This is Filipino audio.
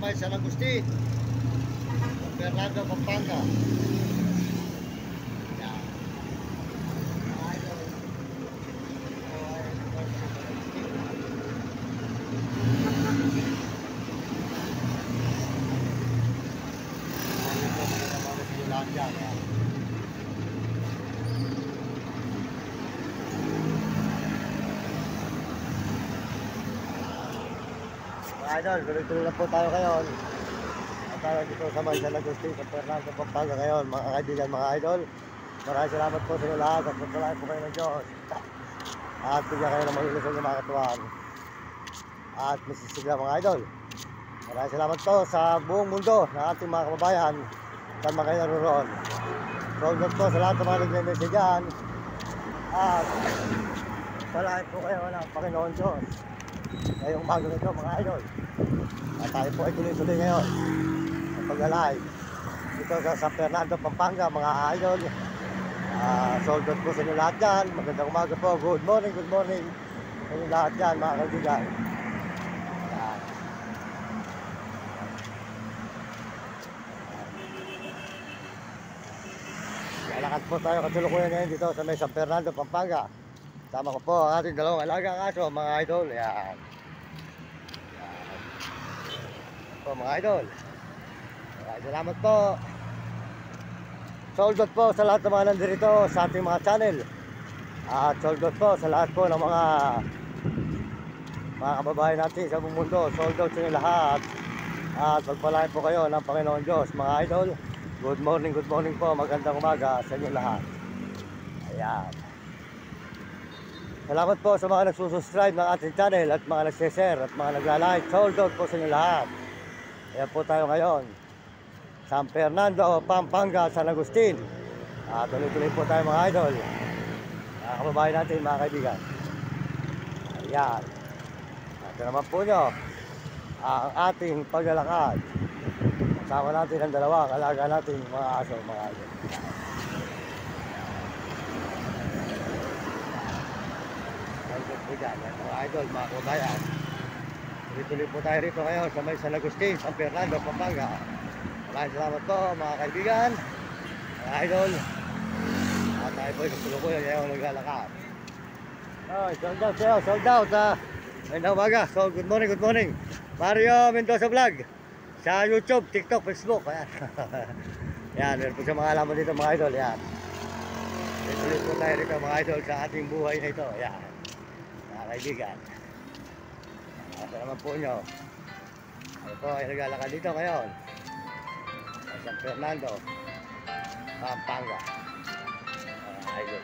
may San Agustin, Fernando, Pampanga. Yan. Idol, tuloy-tuloy na po tayo ngayon. At tayo dito sa may San Agustin, sa Fernando, Pampanga ngayon, mga kaibigan, mga idol. Maraming salamat po sa inyo lahat at pagpalain po kayo ng Diyos. At bigyan kayo ng malulusog ng mga katuwaan. At masisigla mga idol. Maraming salamat po sa buong mundo ng ating mga kababayan saan mga kayo naroon. Salamat po sa lahat ng mga nagme-message dyan. At palain po kayo ng Panginoon Diyos ngayong bago nito mga idol. At tayo po ay tuloy-tuloy ngayon sa pag-alive dito sa San Fernando, Pampanga mga idol. Sold out po sa inyo lahat dyan. Magandang umaga po. Good morning sa inyo lahat dyan mga kaibigan. Lalakad po tayo katulukuyan ngayon dito sa may San Fernando, Pampanga. Tama ko po ang ating dalawang alagang aso mga idol. Yan. Po mga idol. Salamat po. Sold out po sa lahat ng mga nandirito sa ating mga channel. At sold out po sa lahat po ng mga kababayan natin sa buong mundo. Sold out sa inyo lahat. At pagpalain po kayo ng Panginoon Diyos mga idol. Good morning po. Magandang umaga sa inyo lahat. Ayan. Salamat po sa mga nagsusubscribe ng ating channel at mga nagse-share at mga nagla-like. Sold out po sa inyo lahat. Ayan po tayo ngayon. San Fernando, Pampanga, San Agustin. Tuloy-tuloy po tayo mga idol. Mga kababayan natin, mga kaibigan. Ayan. Ito naman po nyo ang ating paglalakad. Kasama natin ang dalawang alaga natin mga aso, mga idol. Mga idol, mga kababayan. Tuloy-tuloy po tayo rito ngayon sa may San Agustin, San Fernando, Pampanga. Maraming salamat po mga kaibigan, mga idol. At tayo po ay nagtulukuyan ngayon naglalakad. Sold out may umaga. So good morning. Mario Mendoza Vlog sa YouTube, TikTok, Facebook. Ayan. Yan, meron po siya mga alaman dito mga idol. Yan. Tuloy po tayo rito mga idol sa ating buhay na ito. Yan. Mga kaibigan. Ito naman po nyo. Ano po ay naglalakad dito ngayon San Fernando, Pampanga. Idol.